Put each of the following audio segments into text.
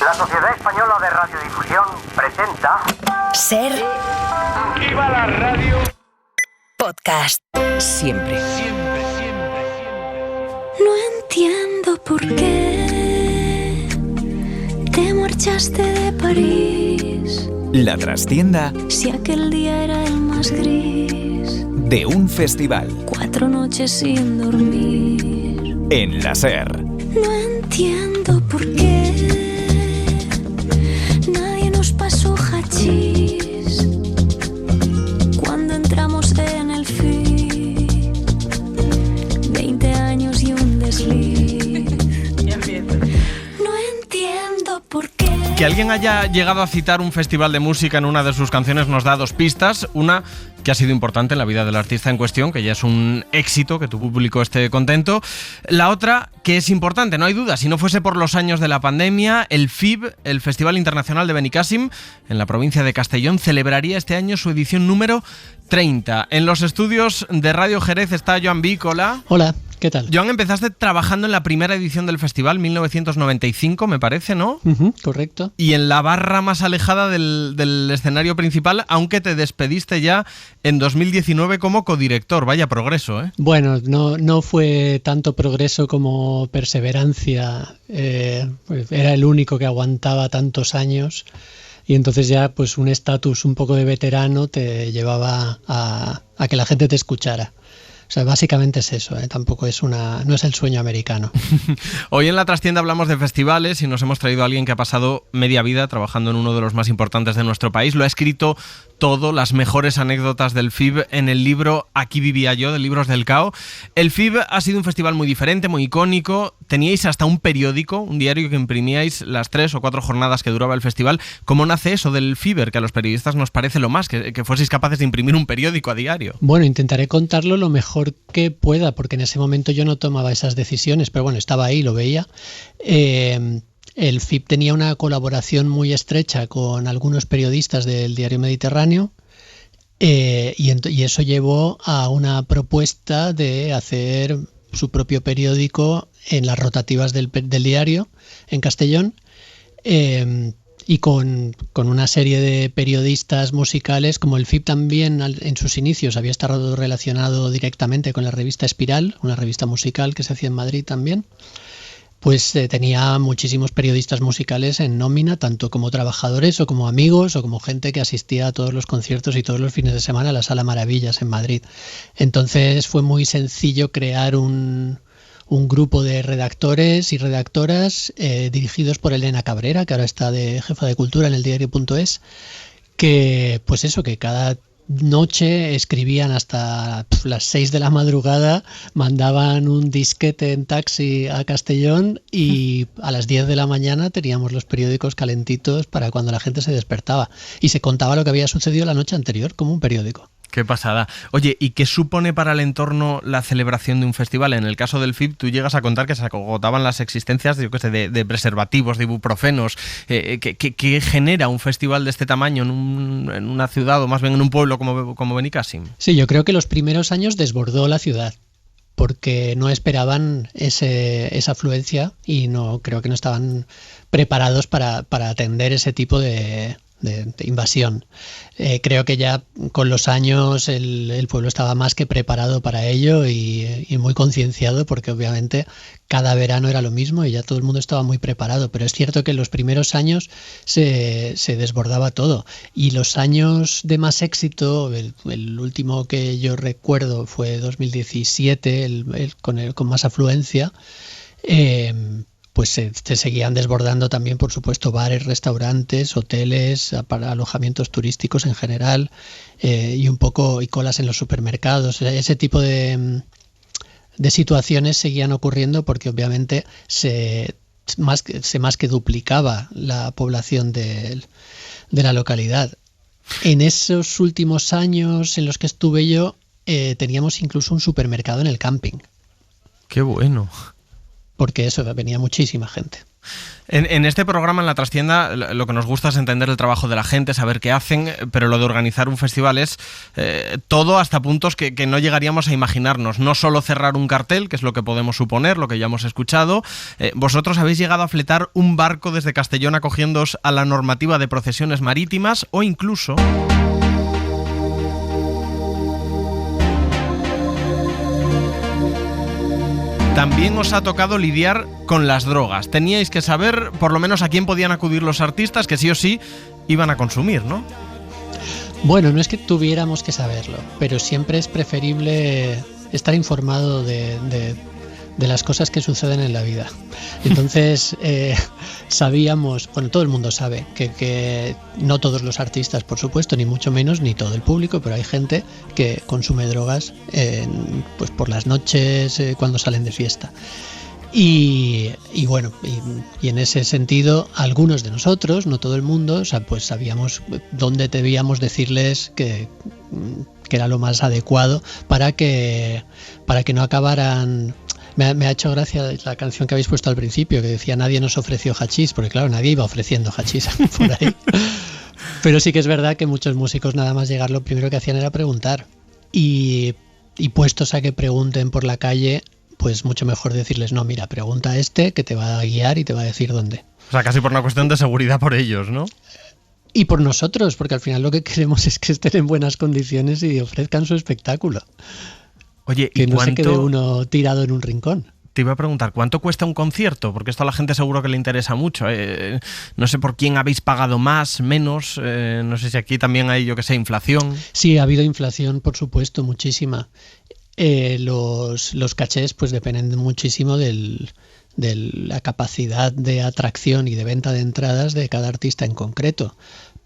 La Sociedad Española de Radiodifusión presenta... Ser... ¡Viva la radio! Podcast. Siempre. No entiendo por qué te marchaste de París. La trastienda Si aquel día era el más gris. de un festival 4 noches sin dormir. en la SER. No entiendo por qué nadie nos pasó hachís cuando entramos en el FIB. 20 años y un desliz. No entiendo por qué. Que alguien haya llegado a citar un festival de música en una de sus canciones nos da 2 pistas. Una, que ha sido importante en la vida del artista en cuestión, que ya es un éxito que tu público esté contento. La otra, que es importante, no hay duda, si no fuese por los años de la pandemia, el FIB, el Festival Internacional de Benicàssim, en la provincia de Castellón, celebraría este año su edición número 30. En los estudios de Radio Jerez está Joan Vic. Hola. Hola, ¿qué tal? Joan, empezaste trabajando en la primera edición del festival, 1995, me parece, ¿no? Correcto. Y en la barra más alejada del escenario principal, aunque te despediste ya en 2019 como codirector. Vaya progreso, ¿eh? Bueno, no fue tanto progreso como perseverancia. Pues era el único que aguantaba tantos años y entonces ya pues un estatus un poco de veterano te llevaba a que la gente te escuchara. O sea, básicamente es eso, tampoco es no es el sueño americano. Hoy en La Trastienda hablamos de festivales y nos hemos traído a alguien que ha pasado media vida trabajando en uno de los más importantes de nuestro país. Lo ha escrito todo, las mejores anécdotas del FIB en el libro Aquí vivía yo, de Libros del Cao. El FIB ha sido un festival muy diferente, muy icónico. Teníais hasta un periódico, un diario que imprimíais las 3 o 4 jornadas que duraba el festival. ¿Cómo nace eso del FIBer? Que a los periodistas nos parece lo más, que fueseis capaces de imprimir un periódico a diario. Bueno, intentaré contarlo lo mejor que pueda, porque en ese momento yo no tomaba esas decisiones, pero bueno, estaba ahí, lo veía. El FIB tenía una colaboración muy estrecha con algunos periodistas del Diario Mediterráneo y eso llevó a una propuesta de hacer su propio periódico en las rotativas del diario en Castellón. Y con una serie de periodistas musicales, como el FIB también en sus inicios había estado relacionado directamente con la revista Espiral, una revista musical que se hacía en Madrid también, pues tenía muchísimos periodistas musicales en nómina, tanto como trabajadores o como amigos o como gente que asistía a todos los conciertos y todos los fines de semana a la Sala Maravillas en Madrid. Entonces fue muy sencillo crear un grupo de redactores y redactoras dirigidos por Elena Cabrera, que ahora está de jefa de cultura en el diario.es, que pues eso, que cada noche escribían hasta las 6 de la madrugada, mandaban un disquete en taxi a Castellón y a las 10 de la mañana teníamos los periódicos calentitos para cuando la gente se despertaba y se contaba lo que había sucedido la noche anterior, como un periódico. Qué pasada. Oye, ¿y qué supone para el entorno la celebración de un festival? En el caso del FIB, tú llegas a contar que se agotaban las existencias de preservativos, de ibuprofenos. ¿Qué genera un festival de este tamaño en una ciudad o más bien en un pueblo como Benicàssim? Sí, yo creo que los primeros años desbordó la ciudad porque no esperaban esa afluencia y creo que no estaban preparados para atender ese tipo de invasión. Creo que ya con los años el pueblo estaba más que preparado para ello y muy concienciado, porque obviamente cada verano era lo mismo y ya todo el mundo estaba muy preparado, pero es cierto que en los primeros años se desbordaba todo y los años de más éxito, el último que yo recuerdo fue 2017, con más afluencia, pues se seguían desbordando también, por supuesto, bares, restaurantes, hoteles, alojamientos turísticos en general y colas en los supermercados. Ese tipo de situaciones seguían ocurriendo porque obviamente se más que duplicaba la población de la localidad. En esos últimos años en los que estuve yo teníamos incluso un supermercado en el camping. ¡Qué bueno! Porque eso, venía muchísima gente. En este programa, en La Trastienda, lo que nos gusta es entender el trabajo de la gente, saber qué hacen, pero lo de organizar un festival es todo hasta puntos que no llegaríamos a imaginarnos. No solo cerrar un cartel, que es lo que podemos suponer, lo que ya hemos escuchado. Vosotros habéis llegado a fletar un barco desde Castellón acogiéndoos a la normativa de procesiones marítimas o incluso... También os ha tocado lidiar con las drogas. Teníais que saber por lo menos a quién podían acudir los artistas que sí o sí iban a consumir, ¿no? Bueno, no es que tuviéramos que saberlo, pero siempre es preferible estar informado de las cosas que suceden en la vida. Entonces sabíamos, bueno, todo el mundo sabe que no todos los artistas, por supuesto, ni mucho menos, ni todo el público, pero hay gente que consume drogas pues por las noches, cuando salen de fiesta. Y bueno, y en ese sentido, algunos de nosotros, no todo el mundo, o sea, pues sabíamos dónde debíamos decirles que era lo más adecuado para que no acabaran. Me ha hecho gracia la canción que habéis puesto al principio, que decía nadie nos ofreció hachís, porque claro, nadie iba ofreciendo hachís por ahí. Pero sí que es verdad que muchos músicos nada más llegar lo primero que hacían era preguntar. Y puestos a que pregunten por la calle, pues mucho mejor decirles, no, mira, pregunta a este que te va a guiar y te va a decir dónde. O sea, casi por una cuestión de seguridad por ellos, ¿no? Y por nosotros, porque al final lo que queremos es que estén en buenas condiciones y ofrezcan su espectáculo. Oye, que ¿y no cuánto... se quede uno tirado en un rincón? Te iba a preguntar, ¿cuánto cuesta un concierto? Porque esto a la gente seguro que le interesa mucho. No sé por quién habéis pagado más, menos. No sé si aquí también hay, yo qué sé, inflación. Sí, ha habido inflación, por supuesto, muchísima. Los cachés pues dependen muchísimo de la capacidad de atracción y de venta de entradas de cada artista en concreto.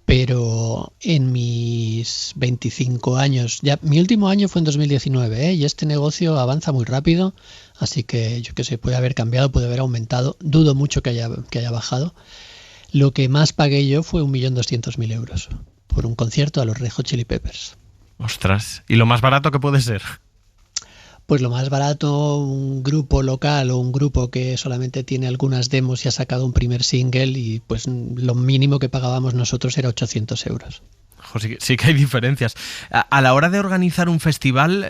Pero en mis 25 años, ya mi último año fue en 2019, y este negocio avanza muy rápido, así que yo qué sé, puede haber cambiado, puede haber aumentado, dudo mucho que haya bajado. Lo que más pagué yo fue 1.200.000 euros por un concierto a los Red Hot Chili Peppers. Ostras, ¿y lo más barato que puede ser? Pues lo más barato, un grupo local o un grupo que solamente tiene algunas demos y ha sacado un primer single, y pues lo mínimo que pagábamos nosotros era 800 euros. Sí que hay diferencias. A la hora de organizar un festival,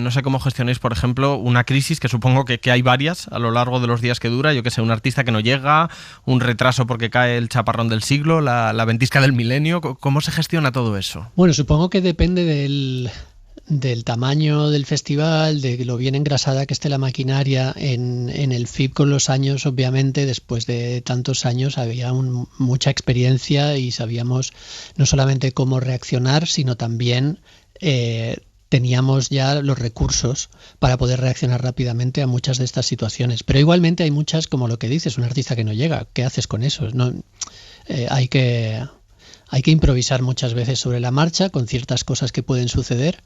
no sé cómo gestionáis, por ejemplo, una crisis, que supongo que hay varias a lo largo de los días que dura. Yo que sé, un artista que no llega, un retraso porque cae el chaparrón del siglo, la ventisca del milenio. ¿Cómo se gestiona todo eso? Bueno, supongo que depende del tamaño del festival, de lo bien engrasada que esté la maquinaria. En el FIB con los años, obviamente, después de tantos años había mucha experiencia y sabíamos no solamente cómo reaccionar, sino también teníamos ya los recursos para poder reaccionar rápidamente a muchas de estas situaciones. Pero igualmente hay muchas, como lo que dices, un artista que no llega, ¿qué haces con eso? No, hay que improvisar muchas veces sobre la marcha con ciertas cosas que pueden suceder,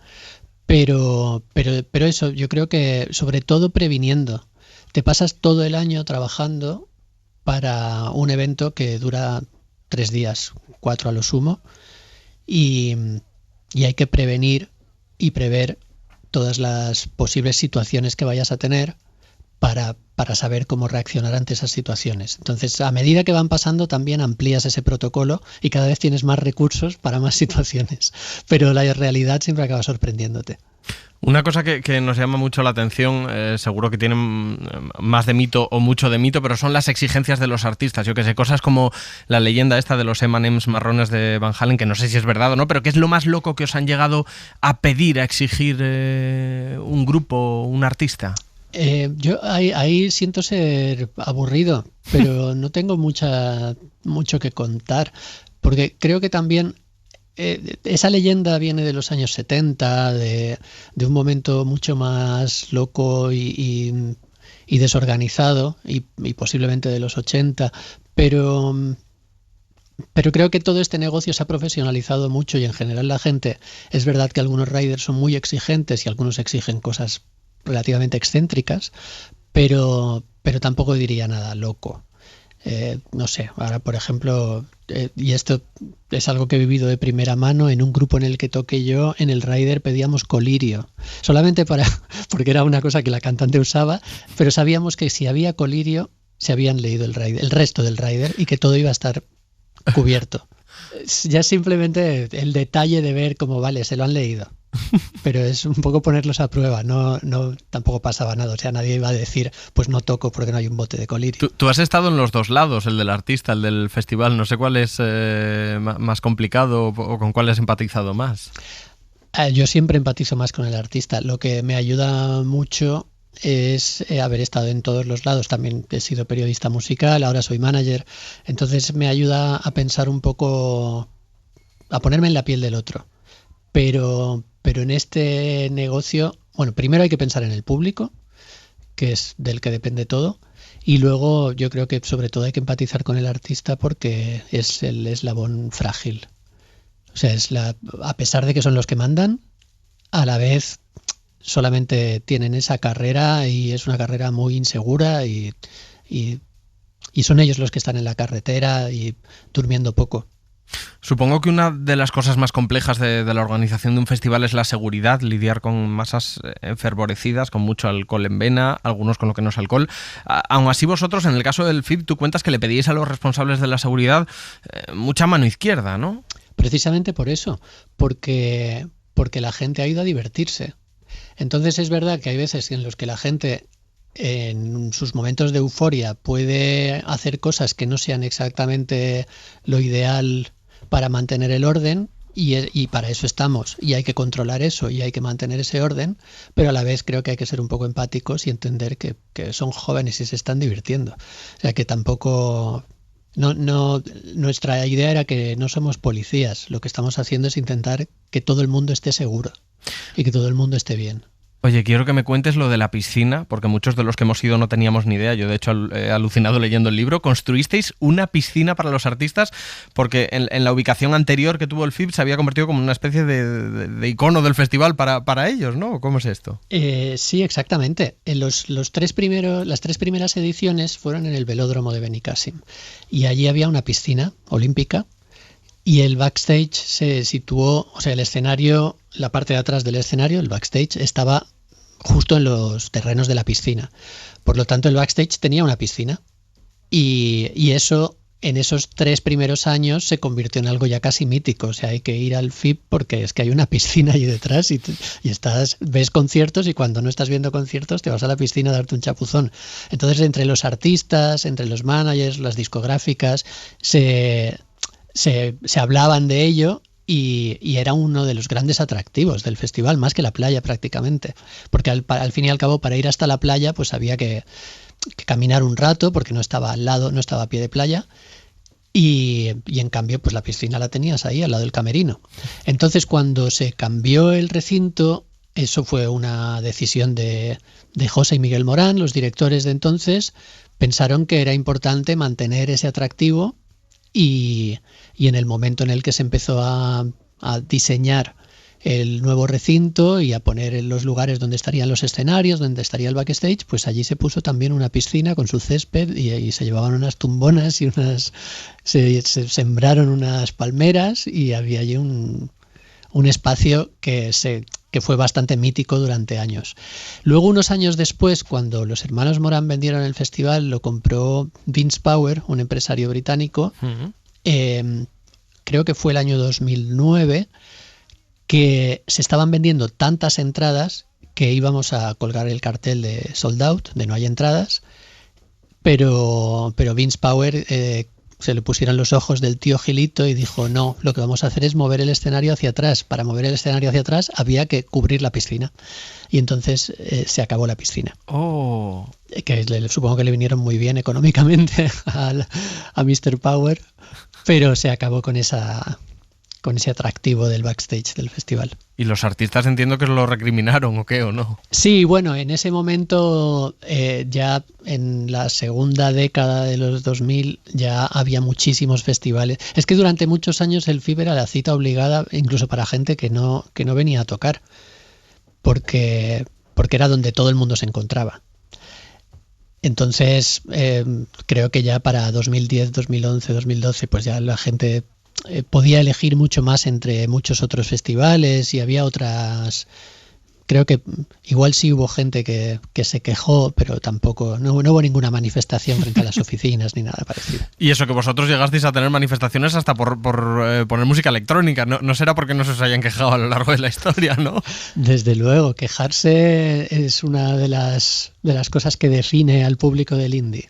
pero eso, yo creo que sobre todo previniendo. Te pasas todo el año trabajando para un evento que dura 3 días, 4 a lo sumo, y hay que prevenir y prever todas las posibles situaciones que vayas a tener para saber cómo reaccionar ante esas situaciones. Entonces, a medida que van pasando, también amplías ese protocolo y cada vez tienes más recursos para más situaciones. Pero la realidad siempre acaba sorprendiéndote. Una cosa que nos llama mucho la atención, seguro que tienen más de mito o mucho de mito, pero son las exigencias de los artistas. Yo que sé, cosas como la leyenda esta de los M&M's marrones de Van Halen, que no sé si es verdad o no, pero ¿qué es lo más loco que os han llegado a pedir, a exigir un grupo, un artista? Yo ahí siento ser aburrido, pero no tengo mucho que contar, porque creo que también esa leyenda viene de los años 70, de un momento mucho más loco y desorganizado, y posiblemente de los 80, pero creo que todo este negocio se ha profesionalizado mucho, y en general la gente, es verdad que algunos riders son muy exigentes y algunos exigen cosas relativamente excéntricas, pero tampoco diría nada loco. No sé, ahora por ejemplo, y esto es algo que he vivido de primera mano, en un grupo en el que toqué yo, en el rider pedíamos colirio, solamente porque era una cosa que la cantante usaba, pero sabíamos que si había colirio se habían leído el resto del rider y que todo iba a estar cubierto. Ya simplemente el detalle de ver cómo, vale, se lo han leído. Pero es un poco ponerlos a prueba, no tampoco pasaba nada, o sea, nadie iba a decir, pues no toco porque no hay un bote de colirio. Tú has estado en los dos lados, el del artista, el del festival, no sé cuál es más complicado o con cuál has empatizado más. Yo siempre empatizo más con el artista, lo que me ayuda mucho es haber estado en todos los lados, también he sido periodista musical, ahora soy manager, entonces me ayuda a pensar un poco, a ponerme en la piel del otro, pero en este negocio, bueno, primero hay que pensar en el público, que es del que depende todo, y luego yo creo que sobre todo hay que empatizar con el artista porque es el eslabón frágil. O sea, a pesar de que son los que mandan, a la vez solamente tienen esa carrera y es una carrera muy insegura y son ellos los que están en la carretera y durmiendo poco. Supongo que una de las cosas más complejas de la organización de un festival es la seguridad, lidiar con masas enfervorecidas, con mucho alcohol en vena, algunos con lo que no es alcohol. Aún así vosotros, en el caso del FIB, tú cuentas que le pedíais a los responsables de la seguridad mucha mano izquierda, ¿no? Precisamente por eso, porque la gente ha ido a divertirse. Entonces es verdad que hay veces en los que la gente en sus momentos de euforia puede hacer cosas que no sean exactamente lo ideal para mantener el orden y para eso estamos y hay que controlar eso y hay que mantener ese orden, pero a la vez creo que hay que ser un poco empáticos y entender que son jóvenes y se están divirtiendo. O sea que tampoco... nuestra idea era que no somos policías, lo que estamos haciendo es intentar que todo el mundo esté seguro y que todo el mundo esté bien. Oye, quiero que me cuentes lo de la piscina, porque muchos de los que hemos ido no teníamos ni idea. Yo, de hecho, he alucinado leyendo el libro. Construisteis una piscina para los artistas, porque en la ubicación anterior que tuvo el FIB se había convertido como una especie de icono del festival para ellos, ¿no? ¿Cómo es esto? Sí, exactamente. Las tres primeras ediciones fueron en el velódromo de Benicàssim, y allí había una piscina olímpica, y el backstage se situó, o sea, el escenario, la parte de atrás del escenario, el backstage, estaba justo en los terrenos de la piscina. Por lo tanto, el backstage tenía una piscina. Y eso, en esos 3 primeros años, se convirtió en algo ya casi mítico. O sea, hay que ir al FIB porque es que hay una piscina ahí detrás y ves conciertos y cuando no estás viendo conciertos te vas a la piscina a darte un chapuzón. Entonces, entre los artistas, entre los managers, las discográficas, se hablaban de ello y era uno de los grandes atractivos del festival, más que la playa prácticamente, porque al fin y al cabo para ir hasta la playa pues había que caminar un rato porque no estaba al lado, no estaba a pie de playa y en cambio pues la piscina la tenías ahí al lado del camerino. Entonces cuando se cambió el recinto, eso fue una decisión de José y Miguel Morán, los directores de entonces, pensaron que era importante mantener ese atractivo. Y en el momento en el que se empezó a diseñar el nuevo recinto y a poner en los lugares donde estarían los escenarios, donde estaría el backstage, pues allí se puso también una piscina con su césped y se llevaban unas tumbonas y se sembraron unas palmeras y había allí un espacio que fue bastante mítico durante años. Luego, unos años después, cuando los hermanos Morán vendieron el festival, lo compró Vince Power, un empresario británico. Uh-huh. Creo que fue el año 2009, que se estaban vendiendo tantas entradas que íbamos a colgar el cartel de sold out, de no hay entradas, pero Vince Power se le pusieron los ojos del tío Gilito y dijo, no, lo que vamos a hacer es mover el escenario hacia atrás. Para mover el escenario hacia atrás había que cubrir la piscina. Y entonces se acabó la piscina. Oh. Que supongo que le vinieron muy bien económicamente a Mr. Power, pero se acabó con ese atractivo del backstage del festival. ¿Y los artistas entiendo que lo recriminaron o qué o no? Sí, bueno, en ese momento, ya en la segunda década de los 2000, ya había muchísimos festivales. Es que durante muchos años el FIB era la cita obligada, incluso para gente que no venía a tocar, porque era donde todo el mundo se encontraba. Entonces, creo que ya para 2010, 2011, 2012, pues ya la gente podía elegir mucho más entre muchos otros festivales y había otras creo que igual sí hubo gente que se quejó, pero tampoco, no hubo ninguna manifestación frente a las oficinas ni nada parecido. Y eso, que vosotros llegasteis a tener manifestaciones hasta por poner música electrónica, no será porque no se os hayan quejado a lo largo de la historia, ¿no? Desde luego, quejarse es una de las cosas que define al público del indie.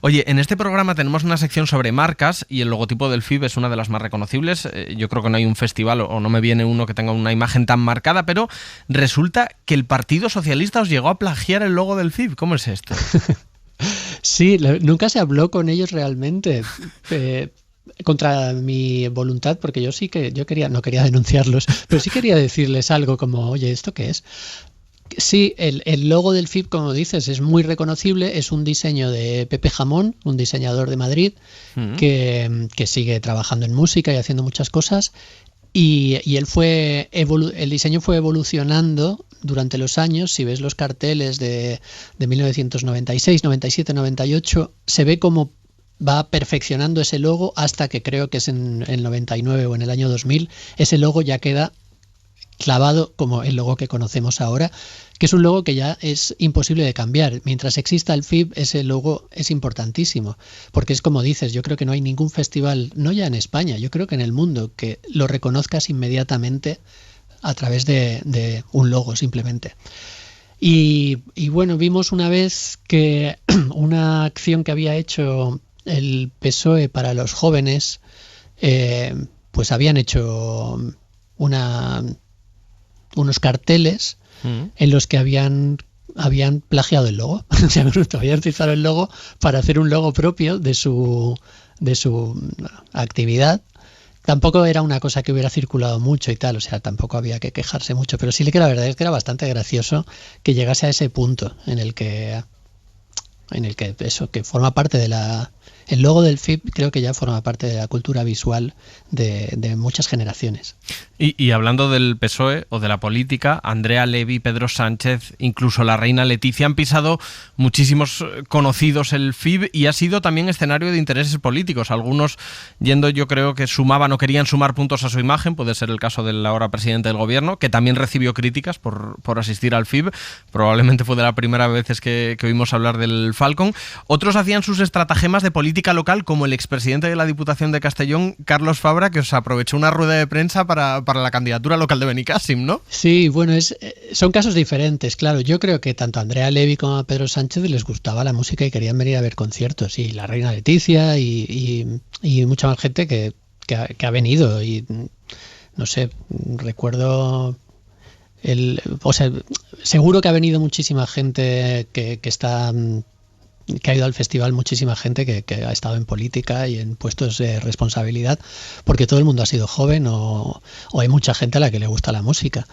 Oye, en este programa tenemos una sección sobre marcas y el logotipo del FIB es una de las más reconocibles. Yo creo que no hay un festival o no me viene uno que tenga una imagen tan marcada, pero resulta que el Partido Socialista os llegó a plagiar el logo del FIB. ¿Cómo es esto? Sí, nunca se habló con ellos realmente. Contra mi voluntad, porque yo no quería denunciarlos, pero sí quería decirles algo como, oye, ¿esto qué es? Sí, el logo del FIB, como dices, es muy reconocible. Es un diseño de Pepe Jamón, un diseñador de Madrid, que sigue trabajando en música y haciendo muchas cosas. Y el diseño fue evolucionando durante los años. Si ves los carteles de 1996, 97, 98, se ve cómo va perfeccionando ese logo hasta que creo que es en el 99 o en el año 2000. Ese logo ya queda clavado como el logo que conocemos ahora, que es un logo que ya es imposible de cambiar. Mientras exista el FIB, ese logo es importantísimo, porque es como dices, yo creo que no hay ningún festival, no ya en España, yo creo que en el mundo, que lo reconozcas inmediatamente a través de un logo simplemente. Y bueno, vimos una vez que una acción que había hecho el PSOE para los jóvenes, pues habían hecho unos carteles en los que habían plagiado el logo. O sea, habían utilizado el logo para hacer un logo propio de su actividad. Tampoco era una cosa que hubiera circulado mucho y tal, o sea, tampoco había que quejarse mucho, pero sí que la verdad es que era bastante gracioso que llegase a ese punto en el que eso, que forma parte de el logo del FIB, creo que ya forma parte de la cultura visual de muchas generaciones. Y hablando del PSOE o de la política, Andrea Levy, Pedro Sánchez, incluso la reina Leticia han pisado muchísimos conocidos el FIB y ha sido también escenario de intereses políticos. Algunos yendo, yo creo que sumaban o querían sumar puntos a su imagen, puede ser el caso del ahora presidente del gobierno, que también recibió críticas por asistir al FIB. Probablemente fue de la primera vez que oímos hablar del Falcon. Otros hacían sus estratagemas de política local, como el expresidente de la Diputación de Castellón, Carlos Fabra, que os aprovechó una rueda de prensa para la candidatura local de Benicàssim, ¿no? Sí, bueno, son casos diferentes, claro. Yo creo que tanto a Andrea Levy como a Pedro Sánchez les gustaba la música y querían venir a ver conciertos. Y la reina Leticia y mucha más gente que ha venido. Y no sé, recuerdo... seguro que ha venido muchísima gente que ha ido al festival, muchísima gente que ha estado en política y en puestos de responsabilidad, porque todo el mundo ha sido joven o hay mucha gente a la que le gusta la música.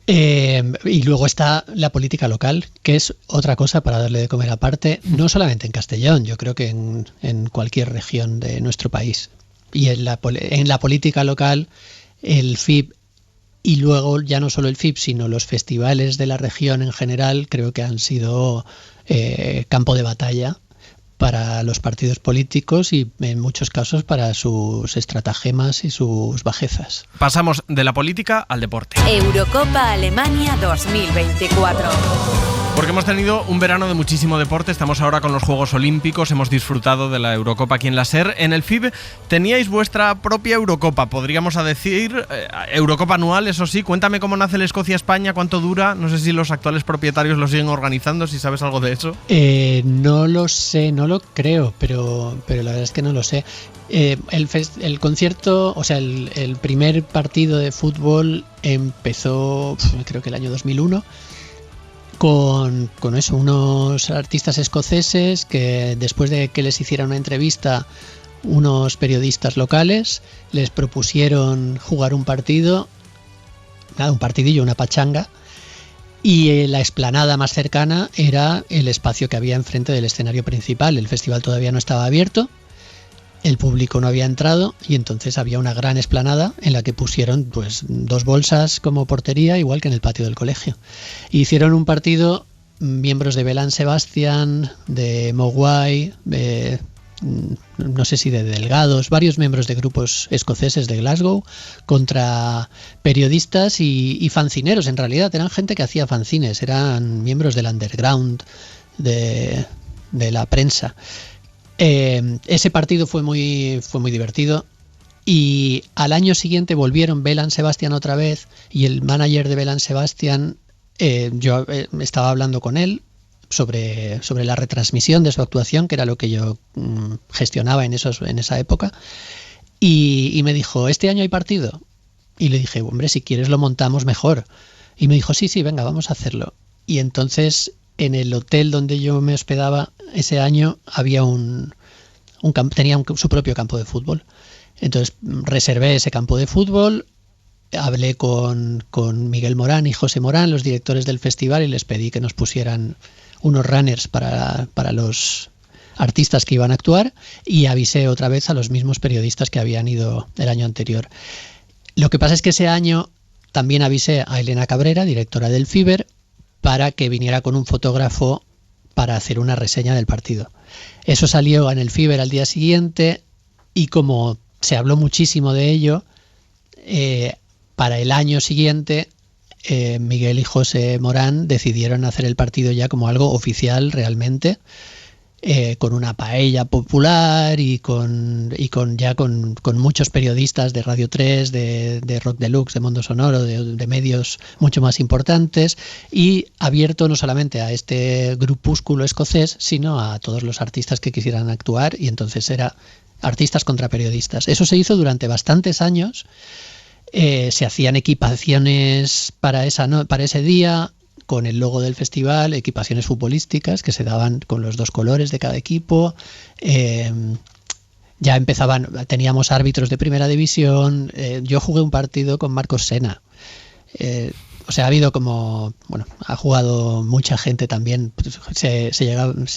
Y luego está la política local, que es otra cosa para darle de comer aparte, no solamente en Castellón, yo creo que en cualquier región de nuestro país. Y en la política local, el FIB, y luego ya no solo el FIB, sino los festivales de la región en general, creo que han sido campo de batalla para los partidos políticos y en muchos casos para sus estratagemas y sus bajezas. Pasamos de la política al deporte. Eurocopa Alemania 2024. Porque hemos tenido un verano de muchísimo deporte, estamos ahora con los Juegos Olímpicos, hemos disfrutado de la Eurocopa aquí en la SER. En el FIB teníais vuestra propia Eurocopa, podríamos decir, Eurocopa anual, eso sí. Cuéntame cómo nace el Escocia-España, cuánto dura, no sé si los actuales propietarios lo siguen organizando, si sabes algo de eso. No lo sé, no lo creo, pero la verdad es que no lo sé. El concierto, o sea, el primer partido de fútbol empezó, creo que el año 2001, con eso, unos artistas escoceses que después de que les hiciera una entrevista unos periodistas locales les propusieron jugar un partidillo, una pachanga, y la explanada más cercana era el espacio que había enfrente del escenario principal. El festival todavía no estaba abierto, el público no había entrado y entonces había una gran explanada en la que pusieron pues 2 bolsas como portería, igual que en el patio del colegio. Y hicieron un partido, miembros de Belán Sebastián, de Mogwai, no sé si de delegados, varios miembros de grupos escoceses de Glasgow, contra periodistas y fancineros. En realidad eran gente que hacía fanzines, eran miembros del underground de la prensa. Ese partido fue muy divertido. Y al año siguiente volvieron Belaán Sebastian otra vez, y el manager de Belaán Sebastian, yo estaba hablando con él sobre la retransmisión de su actuación, que era lo que yo gestionaba en esa época, y me dijo, ¿este año hay partido? Y le dije, hombre, si quieres lo montamos mejor. Y me dijo, sí, venga, vamos a hacerlo. Y entonces en el hotel donde yo me hospedaba ese año había tenía su propio campo de fútbol. Entonces reservé ese campo de fútbol, hablé con Miguel Morán y José Morán, los directores del festival, y les pedí que nos pusieran unos runners para los artistas que iban a actuar, y avisé otra vez a los mismos periodistas que habían ido el año anterior. Lo que pasa es que ese año también avisé a Elena Cabrera, directora del FIBER, para que viniera con un fotógrafo para hacer una reseña del partido. Eso salió en el FIBER al día siguiente, y como se habló muchísimo de ello, para el año siguiente Miguel y José Morán decidieron hacer el partido ya como algo oficial realmente, con una paella popular y con muchos periodistas de Radio 3, de Rock Deluxe, de Mundo Sonoro, de medios mucho más importantes, y abierto no solamente a este grupúsculo escocés, sino a todos los artistas que quisieran actuar, y entonces era artistas contra periodistas. Eso se hizo durante bastantes años. Se hacían equipaciones para ese día con el logo del festival, equipaciones futbolísticas que se daban con los 2 colores de cada equipo. Ya teníamos árbitros de primera división. Yo jugué un partido con Marcos Sena. Ha habido ha jugado mucha gente también. Se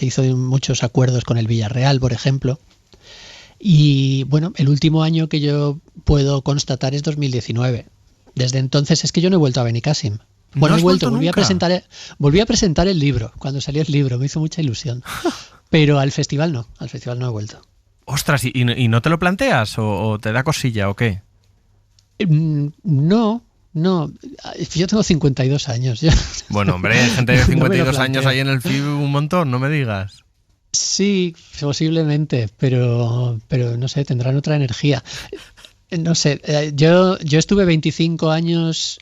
hizo muchos acuerdos con el Villarreal, por ejemplo. Y bueno, el último año que yo puedo constatar es 2019. Desde entonces es que yo no he vuelto a Benicàssim. Bueno, ¿No volví a presentar el libro, cuando salió el libro, me hizo mucha ilusión. Pero al festival no he vuelto. Ostras, ¿y no te lo planteas o te da cosilla o qué? No, yo tengo 52 años. Bueno, hombre, hay gente de 52 años ahí en el FIB un montón, no me digas. Sí, posiblemente, pero no sé, tendrán otra energía. No sé, yo estuve 25 años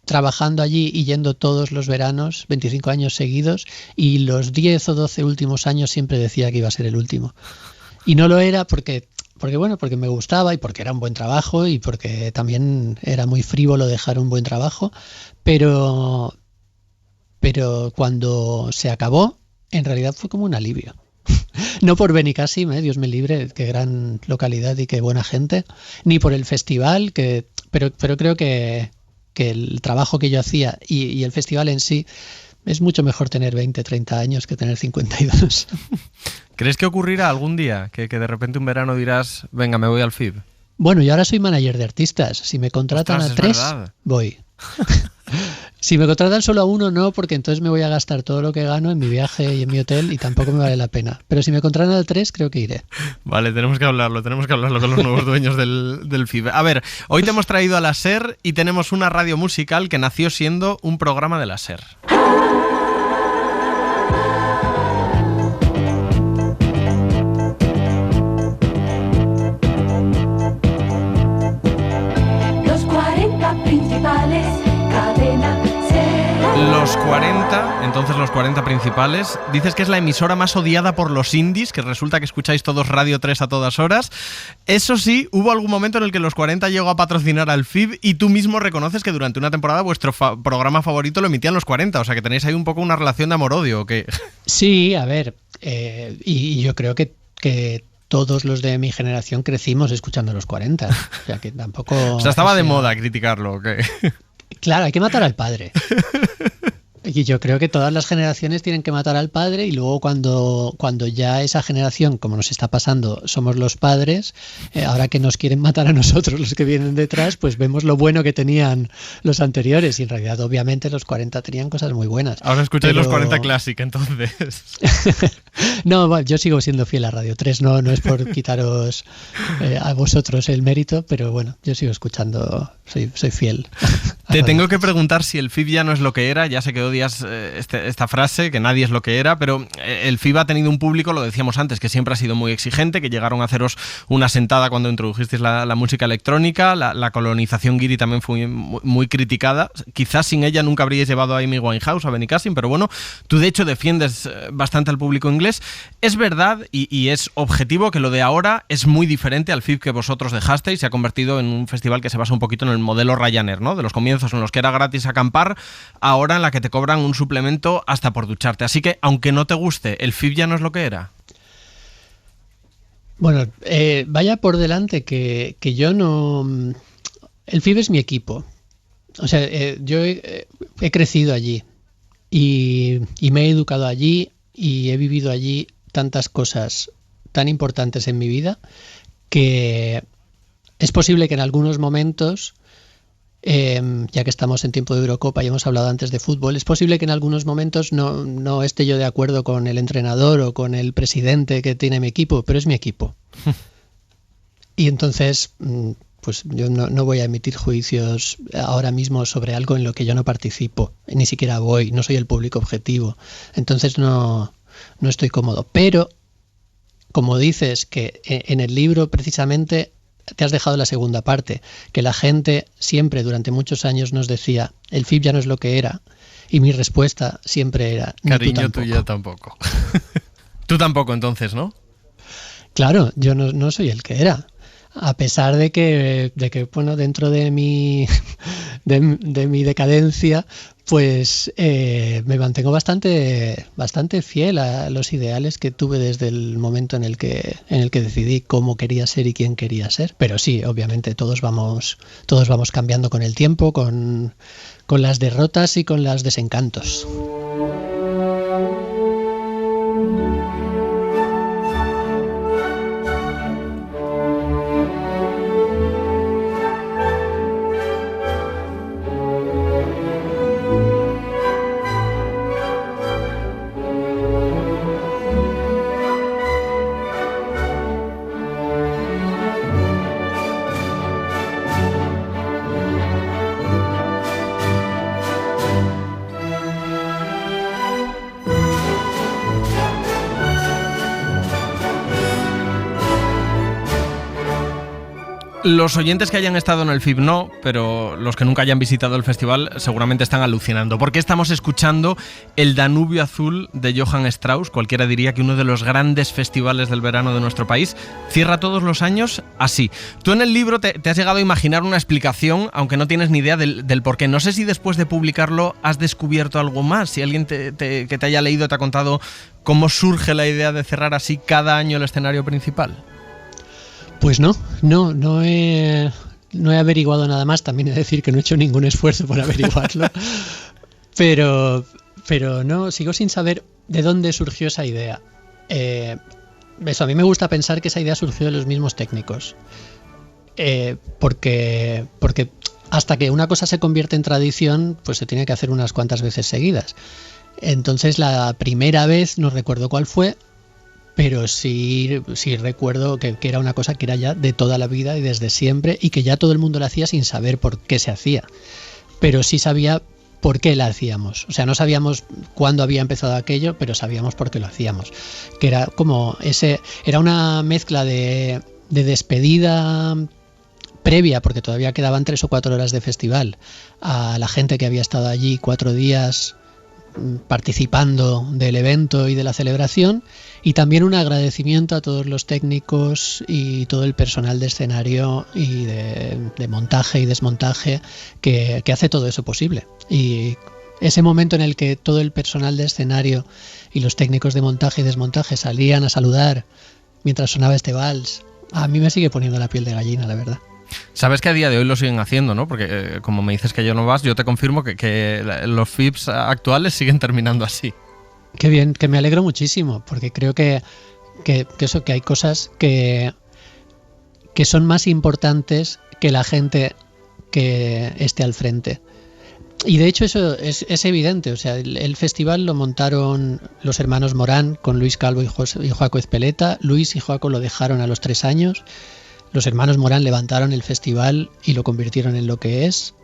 trabajando allí y yendo todos los veranos, 25 años seguidos, y los 10 o 12 últimos años siempre decía que iba a ser el último. Y no lo era porque me gustaba y porque era un buen trabajo y porque también era muy frívolo dejar un buen trabajo, pero cuando se acabó, en realidad fue como un alivio. No por Benicàssim, Dios me libre, qué gran localidad y qué buena gente, ni por el festival, pero creo que el trabajo que yo hacía y el festival en sí, es mucho mejor tener 20, 30 años que tener 52. ¿Crees que ocurrirá algún día que de repente un verano dirás, venga, me voy al FIB? Bueno, yo ahora soy manager de artistas. Si me contratan a 3, voy. Si me contratan solo a 1, no, porque entonces me voy a gastar todo lo que gano en mi viaje y en mi hotel y tampoco me vale la pena. Pero si me contratan a 3, creo que iré. Vale, tenemos que hablarlo con los nuevos dueños del FIB. A ver, hoy te hemos traído a la SER y tenemos una radio musical que nació siendo un programa de la SER. Los 40, entonces los 40 principales. Dices que es la emisora más odiada por los indies, que resulta que escucháis todos Radio 3 a todas horas. Eso sí, hubo algún momento en el que los 40 llegó a patrocinar al FIB y tú mismo reconoces que durante una temporada vuestro programa favorito lo emitían los 40, o sea que tenéis ahí un poco una relación de amor-odio, ¿o qué? Sí, a ver, y yo creo que todos los de mi generación crecimos escuchando los 40, o sea que tampoco... O sea, estaba de moda criticarlo, ¿o qué? Claro, hay que matar al padre. Y yo creo que todas las generaciones tienen que matar al padre y luego cuando ya esa generación, como nos está pasando, somos los padres, ahora que nos quieren matar a nosotros los que vienen detrás, pues vemos lo bueno que tenían los anteriores y en realidad obviamente los 40 tenían cosas muy buenas. Ahora escucháis los 40 Classic, entonces. No, yo sigo siendo fiel a Radio 3, no es por quitaros a vosotros el mérito, pero bueno, yo sigo escuchando, soy fiel. Te tengo que preguntar si el FIB ya no es lo que era, ya sé que odias esta frase, que nadie es lo que era, pero el FIB ha tenido un público, lo decíamos antes, que siempre ha sido muy exigente, que llegaron a haceros una sentada cuando introdujisteis la música electrónica, la colonización guiri también fue muy criticada, quizás sin ella nunca habríais llevado a Amy Winehouse, a Benny Cassin, pero bueno, tú de hecho defiendes bastante al público inglés. Es verdad y es objetivo que lo de ahora es muy diferente al FIB que vosotros dejasteis, se ha convertido en un festival que se basa un poquito en el modelo Ryanair, ¿no? De los comienzos en los que era gratis acampar, ahora en la que te cobran un suplemento hasta por ducharte. Así que, aunque no te guste, ¿el FIB ya no es lo que era? Bueno, vaya por delante que yo no... El FIB es mi equipo. O sea, yo he crecido allí y me he educado allí y he vivido allí tantas cosas tan importantes en mi vida que es posible que en algunos momentos... ya que estamos en tiempo de Eurocopa y hemos hablado antes de fútbol, es posible que en algunos momentos no esté yo de acuerdo con el entrenador o con el presidente que tiene mi equipo, pero es mi equipo. Y entonces, pues yo no voy a emitir juicios ahora mismo sobre algo en lo que yo no participo, ni siquiera voy, no soy el público objetivo. Entonces no estoy cómodo. Pero, como dices, que en el libro precisamente... te has dejado la segunda parte, que la gente siempre durante muchos años nos decía, el FIB ya no es lo que era, y mi respuesta siempre era, cariño, tú ya tampoco. Tú tampoco entonces, ¿no? Claro, yo no soy el que era, a pesar de que bueno, dentro de mi decadencia, pues me mantengo bastante fiel a los ideales que tuve desde el momento en el que decidí cómo quería ser y quién quería ser. Pero sí, obviamente todos vamos cambiando con el tiempo, con las derrotas y con los desencantos. Los oyentes que hayan estado en el FIB no, pero los que nunca hayan visitado el festival seguramente están alucinando, porque estamos escuchando El Danubio Azul de Johann Strauss. Cualquiera diría que uno de los grandes festivales del verano de nuestro país cierra todos los años así. Tú en el libro te has llegado a imaginar una explicación, aunque no tienes ni idea del por qué. No sé si después de publicarlo has descubierto algo más, si alguien que te haya leído te ha contado cómo surge la idea de cerrar así cada año el escenario principal. Pues no he averiguado nada más, también he de decir que no he hecho ningún esfuerzo por averiguarlo, pero no, sigo sin saber de dónde surgió esa idea. Eso, a mí me gusta pensar que esa idea surgió de los mismos técnicos, porque hasta que una cosa se convierte en tradición, pues se tiene que hacer unas cuantas veces seguidas. Entonces la primera vez, no recuerdo cuál fue, pero sí recuerdo que era una cosa que era ya de toda la vida y desde siempre, y que ya todo el mundo la hacía sin saber por qué se hacía, pero sí sabía por qué la hacíamos. O sea, no sabíamos cuándo había empezado aquello, pero sabíamos por qué lo hacíamos, que era como era una mezcla de despedida previa, porque todavía quedaban 3 o 4 horas de festival, a la gente que había estado allí 4 días participando del evento y de la celebración, y también un agradecimiento a todos los técnicos y todo el personal de escenario y de montaje y desmontaje que hace todo eso posible. Y ese momento en el que todo el personal de escenario y los técnicos de montaje y desmontaje salían a saludar mientras sonaba este vals, a mí me sigue poniendo la piel de gallina, la verdad. Sabes que a día de hoy lo siguen haciendo, ¿no? Porque como me dices que ya no vas, yo te confirmo que los FIBs actuales siguen terminando así. Qué bien, que me alegro muchísimo, porque creo que hay cosas que son más importantes que la gente que esté al frente. Y de hecho eso es evidente, o sea, el festival lo montaron los hermanos Morán con Luis Calvo y Joaco Ezpeleta. Luis y Joaco lo dejaron a los 3 años. Los hermanos Morán levantaron el festival y lo convirtieron en lo que es,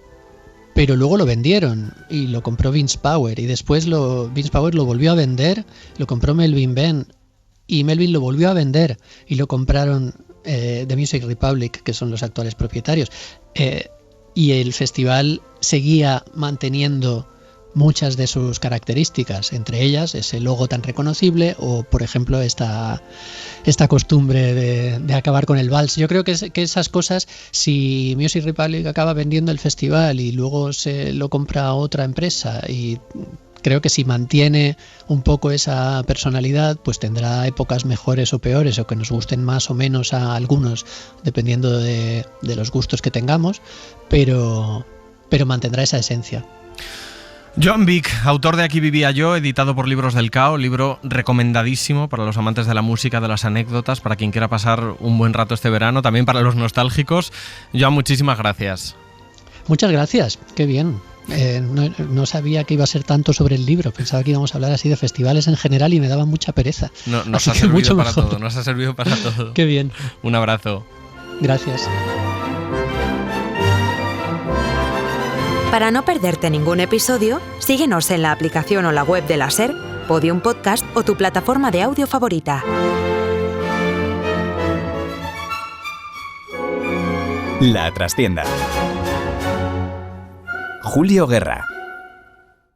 pero luego lo vendieron y lo compró Vince Power, y después Vince Power lo volvió a vender, lo compró Melvin Benn, y Melvin lo volvió a vender y lo compraron The Music Republic, que son los actuales propietarios. Y el festival seguía manteniendo muchas de sus características, entre ellas ese logo tan reconocible o, por ejemplo, esta costumbre de acabar con el vals. Yo creo que esas cosas, si Music Republic acaba vendiendo el festival y luego se lo compra otra empresa, y creo que si mantiene un poco esa personalidad, pues tendrá épocas mejores o peores, o que nos gusten más o menos a algunos, dependiendo de los gustos que tengamos, pero mantendrá esa esencia. Joan Vich, autor de Aquí vivía yo, editado por Libros del Cao, libro recomendadísimo para los amantes de la música, de las anécdotas, para quien quiera pasar un buen rato este verano, también para los nostálgicos. Joan, muchísimas gracias. Muchas gracias, qué bien. No sabía que iba a ser tanto sobre el libro, pensaba que íbamos a hablar así de festivales en general y me daba mucha pereza. Nos ha servido para todo, nos ha servido para todo. Qué bien. Un abrazo. Gracias. Para no perderte ningún episodio, síguenos en la aplicación o la web de la SER, Podium Podcast o tu plataforma de audio favorita. La Trastienda. Julio Guerra.